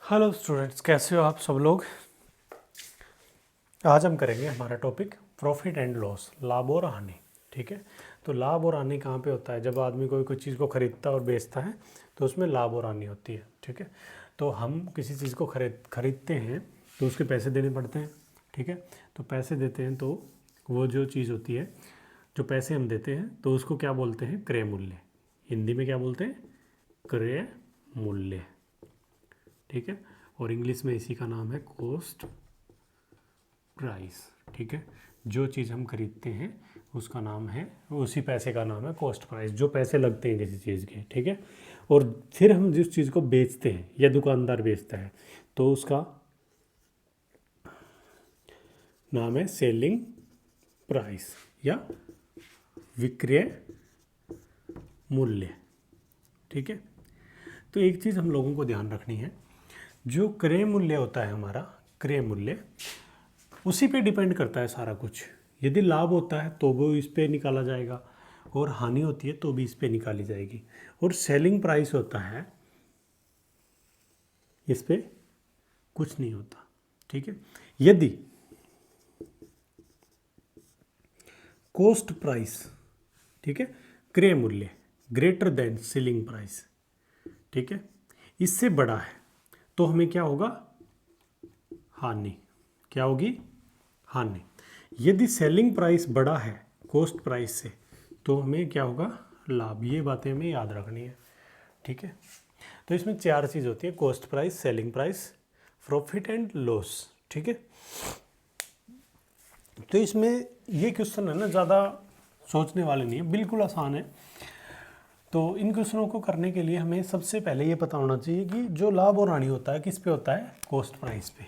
Hello students, कैसे हो आप सब लोग। आज हम करेंगे हमारा टॉपिक प्रॉफिट एंड लॉस, लाभ और हानि। ठीक है, तो लाभ और हानि कहाँ पे होता है? जब आदमी कोई चीज़ को खरीदता और बेचता है तो उसमें लाभ और हानि होती है। ठीक है, तो हम किसी चीज़ को खरीदते हैं तो उसके पैसे देने पड़ते हैं। ठीक है, तो पैसे देते हैं तो वो जो चीज़ होती है, जो पैसे हम देते हैं तो उसको क्या बोलते हैं? क्रय मूल्य। हिंदी में क्या बोलते हैं? क्रय मूल्य। ठीक है, और इंग्लिश में इसी का नाम है कॉस्ट प्राइस। ठीक है, जो चीज़ हम खरीदते हैं उसका नाम है, उसी पैसे का नाम है कॉस्ट प्राइस, जो पैसे लगते हैं किसी चीज़ के। ठीक है, और फिर हम जिस चीज़ को बेचते हैं या दुकानदार बेचता है तो उसका नाम है सेलिंग प्राइस या विक्रय मूल्य। ठीक है, तो एक चीज़ हम लोगों को ध्यान रखनी है, जो क्रय मूल्य होता है हमारा, क्रय मूल्य उसी पे डिपेंड करता है सारा कुछ। यदि लाभ होता है तो वो इस पे निकाला जाएगा, और हानि होती है तो भी इस पे निकाली जाएगी। और सेलिंग प्राइस होता है, इस पे कुछ नहीं होता। ठीक है, यदि कॉस्ट प्राइस, ठीक है, क्रय मूल्य ग्रेटर देन सेलिंग प्राइस, ठीक है, इससे बड़ा है तो हमें क्या होगा? हानि। क्या होगी? हानि। यदि सेलिंग प्राइस बड़ा है कॉस्ट प्राइस से तो हमें क्या होगा? लाभ। ये बातें हमें याद रखनी है। ठीक है, तो इसमें चार चीज़ होती है: cost price, selling price, profit and loss. ठीक है, तो इसमें ये क्वेश्चन है ना, ज़्यादा सोचने वाले नहीं है, बिल्कुल आसान है। तो इन क्वेश्चनों को करने के लिए हमें सबसे पहले ये पता होना चाहिए कि जो लाभ और हानि होता है किस पे होता है? कॉस्ट प्राइस पे।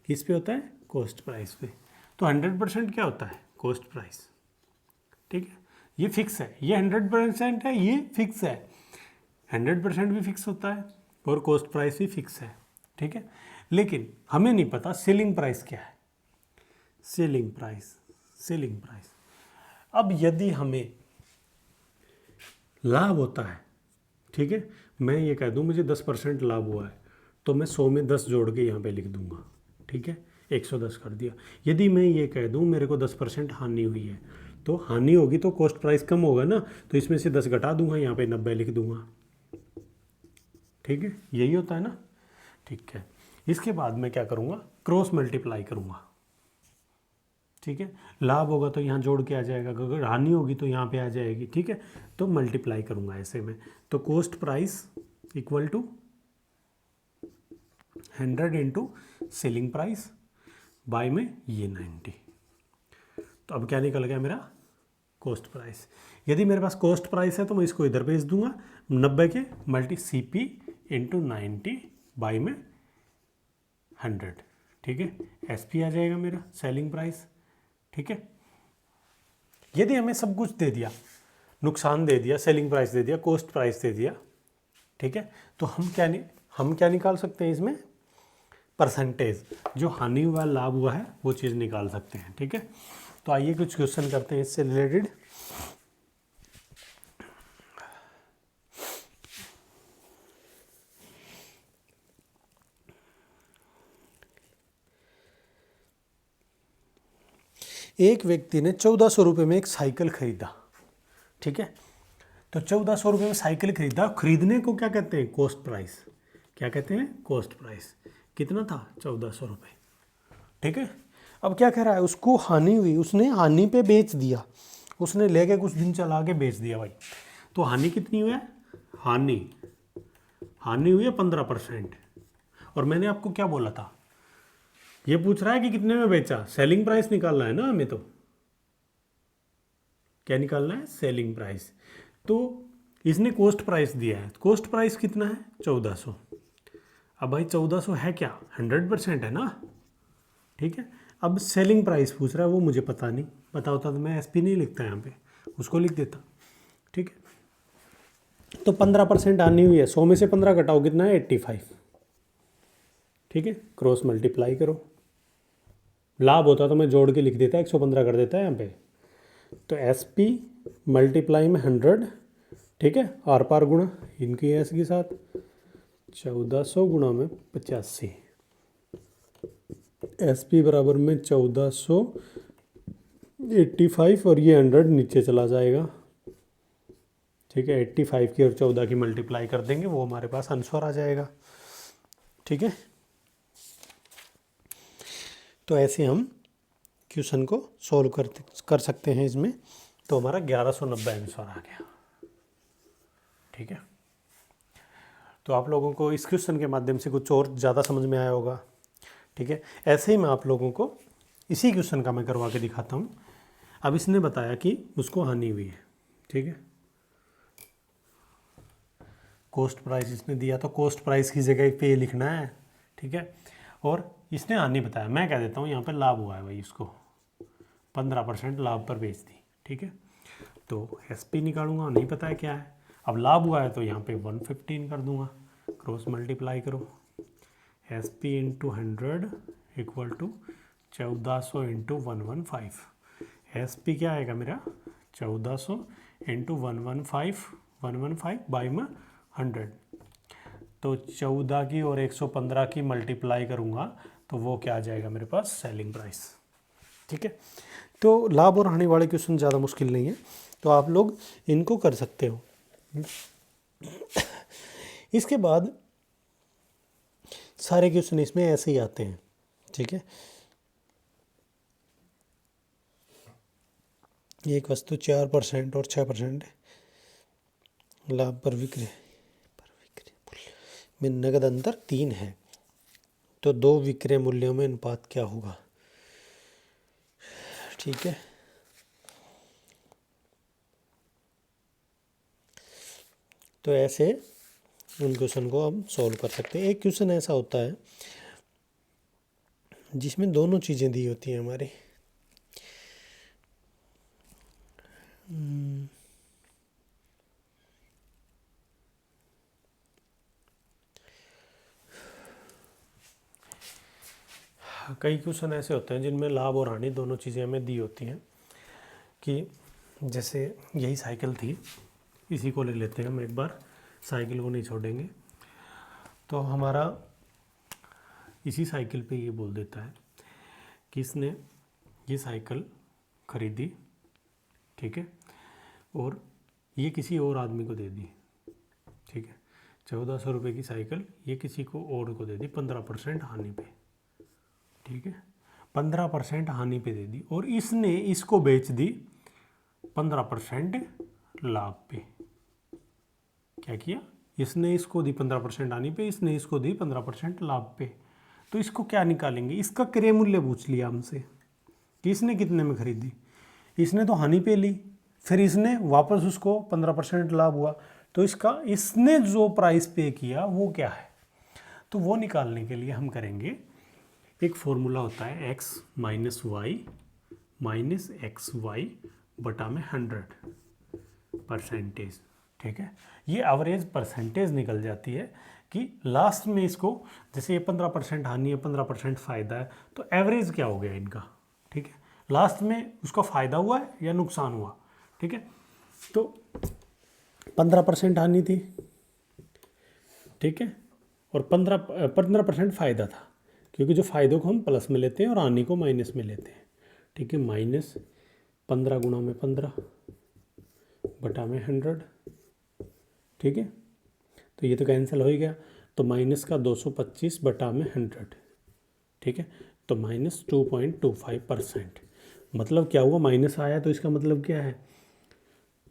किस पे होता है? कॉस्ट प्राइस पे। तो 100% क्या होता है? Cost price. ठीक है, ये फिक्स है, ये 100% है, ये फिक्स है। 100% भी फिक्स होता है और कॉस्ट प्राइस भी फिक्स है। ठीक है, लेकिन हमें नहीं पता सेलिंग प्राइस क्या है। Selling price, selling price. अब यदि हमें लाभ होता है, ठीक है, मैं ये कह दूं मुझे 10% लाभ हुआ है, तो मैं 100 में 10 जोड़ के यहाँ पे लिख दूंगा। ठीक है, 110 कर दिया। यदि मैं ये कह दूं मेरे को 10% हानि हुई है, तो हानि होगी तो कॉस्ट प्राइस कम होगा ना, तो इसमें से 10 घटा दूंगा, यहाँ पे 90 लिख दूंगा। ठीक है, यही होता है ना। ठीक है, इसके बाद मैं क्या करूँगा? क्रॉस मल्टीप्लाई करूँगा। ठीक है, लाभ होगा तो यहाँ जोड़ के आ जाएगा, अगर हानि होगी तो यहाँ पे आ जाएगी। ठीक है, तो मल्टीप्लाई करूँगा ऐसे में, तो cost price equal to 100 into selling price by में ये 90। तो अब क्या निकल गया मेरा? Cost price. यदि मेरे पास कॉस्ट प्राइस है तो मैं इसको इधर भेज दूंगा, 90 के multi C P into 90 by में 100। ठीक है, एस पी आ जाएगा मेरा सेलिंग प्राइस। ठीक है, यदि हमें सब कुछ दे दिया, नुकसान दे दिया, सेलिंग प्राइस दे दिया, कॉस्ट प्राइस दे दिया, ठीक है, तो हम क्या निकाल सकते हैं इसमें? परसेंटेज, जो हानि हुआ, लाभ हुआ है, वो चीज़ निकाल सकते हैं। ठीक है, तो आइए कुछ क्वेश्चन करते हैं इससे रिलेटेड। एक व्यक्ति ने 1400 रुपये में एक साइकिल खरीदा। ठीक है, तो 1400 रुपये में साइकिल खरीदा, खरीदने को क्या कहते हैं? Cost price. क्या कहते हैं? Cost price. कितना था? 1400 रुपये। ठीक है, अब क्या कह रहा है? उसको हानि हुई, उसने हानि पे बेच दिया, उसने लेके कुछ दिन चला के बेच दिया भाई। तो हानि कितनी हुई है? हानि हानि हुई है 15%। और मैंने आपको क्या बोला था? ये पूछ रहा है कि कितने में बेचा, सेलिंग प्राइस निकालना है ना हमें। तो क्या निकालना है? Selling price. तो इसने कॉस्ट प्राइस दिया है, कॉस्ट प्राइस कितना है? 1400। अब भाई 1400 है क्या? 100% है ना। ठीक है, अब सेलिंग प्राइस पूछ रहा है, वो मुझे पता नहीं, पता होता तो मैं एसपी नहीं लिखता यहाँ पे, उसको लिख देता। ठीक है, तो 15% आनी हुई है, 100 में से 15 घटाओ, कितना है? 85। ठीक है, क्रॉस मल्टीप्लाई करो। लाभ होता तो मैं जोड़ के लिख देता, 115 कर देता है यहाँ पे। तो एस पी मल्टीप्लाई में 100, ठीक है, आर पार गुणा इनकी एस के साथ, 1400 गुणा में 85, SP बराबर में 1485 और ये 100 नीचे चला जाएगा। ठीक है, 85 की और 14 की मल्टीप्लाई कर देंगे, वो हमारे पास आंसर आ जाएगा। ठीक है, तो ऐसे हम क्वेश्चन को सॉल्व कर सकते हैं इसमें। तो हमारा 1190 आंसर आ गया। ठीक है, तो आप लोगों को इस क्वेश्चन के माध्यम से कुछ और ज़्यादा समझ में आया होगा। ठीक है, ऐसे ही मैं आप लोगों को इसी क्वेश्चन का मैं करवा के दिखाता हूँ। अब इसने बताया कि उसको हानि हुई है। ठीक है, कॉस्ट प्राइस इसने दिया तो कॉस्ट प्राइस की जगह पे लिखना है। ठीक है, और इसने हानि बताया, मैं कह देता हूँ यहाँ पे लाभ हुआ है भाई, इसको 15% लाभ पर बेच दी। ठीक है, तो SP निकालूंगा, नहीं पता है क्या है। अब लाभ हुआ है तो यहाँ पे 115 कर दूंगा, क्रॉस मल्टीप्लाई करो, SP into 100 equal to 1400 into 115। SP क्या आएगा मेरा 1400 इंटू 115 बाई में 100, तो 14 की और 115 की मल्टीप्लाई करूँगा तो वो क्या आ जाएगा मेरे पास, सेलिंग प्राइस। ठीक है, तो लाभ और हानि वाले क्वेश्चन ज़्यादा मुश्किल नहीं है, तो आप लोग इनको कर सकते हो। इसके बाद सारे क्वेश्चन इसमें ऐसे ही आते हैं। ठीक है, एक वस्तु 4% और 6% लाभ पर विक्रय में नगद अंतर 3 है, तो 2 विक्रय मूल्यों में अनुपात क्या होगा। ठीक है, तो ऐसे उन क्वेश्चन को हम सॉल्व कर सकते हैं। एक क्वेश्चन ऐसा होता है जिसमें दोनों चीज़ें दी होती हैं हमारी। कई क्वेश्चन ऐसे होते हैं जिनमें लाभ और हानि दोनों चीज़ें हमें दी होती हैं, कि जैसे यही साइकिल थी, इसी को ले लेते हैं हम एक बार, साइकिल को नहीं छोड़ेंगे। तो हमारा इसी साइकिल पे ये बोल देता है कि इसने ये साइकिल खरीदी। ठीक है, और ये किसी और आदमी को दे दी। ठीक है, 1400 रुपये की साइकिल ये किसी को और को दे दी 15% हानि पे। ठीक है, 15% हानि पे दे दी, और इसने इसको बेच दी 15% लाभ पे। क्या किया, इसने इसको दी 15% हानि पे, इसने इसको दी 15% लाभ पे। तो इसको क्या निकालेंगे, इसका क्रय मूल्य पूछ लिया हमसे कि इसने कितने में खरीदी। इसने तो हानि पे ली, फिर इसने वापस उसको 15% लाभ हुआ, तो इसका इसने जो प्राइस पे किया वो क्या है। तो वो निकालने के लिए हम करेंगे, एक फॉर्मूला होता है x minus Y minus X Y बटा में 100%। ठीक है, ये एवरेज परसेंटेज निकल जाती है कि लास्ट में इसको, जैसे ये 15% हानि है 15% फ़ायदा है, तो एवरेज क्या हो गया इनका। ठीक है, लास्ट में उसका फ़ायदा हुआ है या नुकसान हुआ। ठीक है, तो 15% हानि थी। ठीक है, और 15% फ़ायदा था, क्योंकि जो फ़ायदों को हम प्लस में लेते हैं और हानि को माइनस में लेते हैं। ठीक है, माइनस 15 गुणा में 15 बटा में 100। ठीक है, तो ये तो कैंसिल हो ही गया, तो माइनस का 225 बटा में 100। ठीक है, तो माइनस 2.25%। मतलब क्या हुआ, माइनस आया तो इसका मतलब क्या है,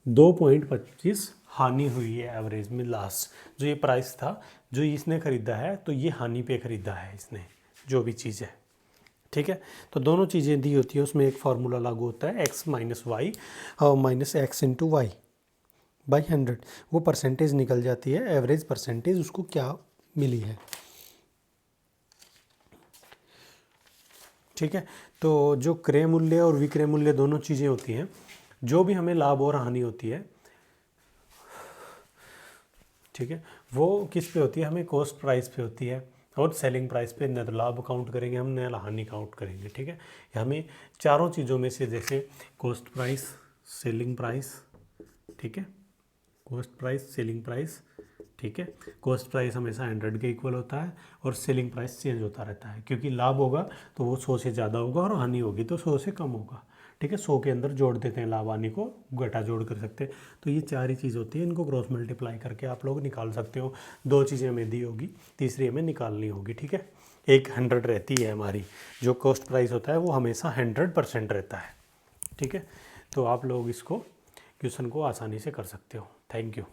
2.25 हानि हुई है एवरेज में। लास्ट जो ये प्राइस था जो इसने ख़रीदा है, तो ये हानि पे ख़रीदा है इसने जो भी चीज़ है। ठीक है, तो दोनों चीज़ें दी होती है, उसमें एक फार्मूला लागू होता है x माइनस वाई और minus X into Y by 100। वो परसेंटेज निकल जाती है, एवरेज परसेंटेज उसको क्या मिली है। ठीक है, तो जो क्रय मूल्य और विक्रय मूल्य दोनों चीज़ें होती हैं, जो भी हमें लाभ और हानि होती है, ठीक है, वो किस पे होती है, हमें कॉस्ट प्राइस पे होती है, और सेलिंग प्राइस पे न तो लाभ काउंट करेंगे हम, न हानि काउंट करेंगे। ठीक है, हमें चारों चीज़ों में से, जैसे कॉस्ट प्राइस, सेलिंग प्राइस, ठीक है, कॉस्ट प्राइस, सेलिंग प्राइस ठीक है। कॉस्ट प्राइस हमेशा 100 के इक्वल होता है और सेलिंग प्राइस चेंज होता रहता है, क्योंकि लाभ होगा तो वो 100 से ज़्यादा होगा और हानि होगी तो 100 से कम होगा। ठीक है, 100 के अंदर जोड़ देते हैं, लाभ हानि को घटा जोड़ कर सकते हैं। तो ये 4 ही चीज़ होती है, इनको क्रॉस मल्टीप्लाई करके आप लोग निकाल सकते हो। 2 चीज़ें हमें दी होगी, तीसरी हमें निकालनी होगी। ठीक है, एक 100 रहती है हमारी, जो कॉस्ट प्राइस होता है वो हमेशा 100% रहता है। ठीक है, तो आप लोग इसको क्वेश्चन को आसानी से कर सकते हो। Thank you.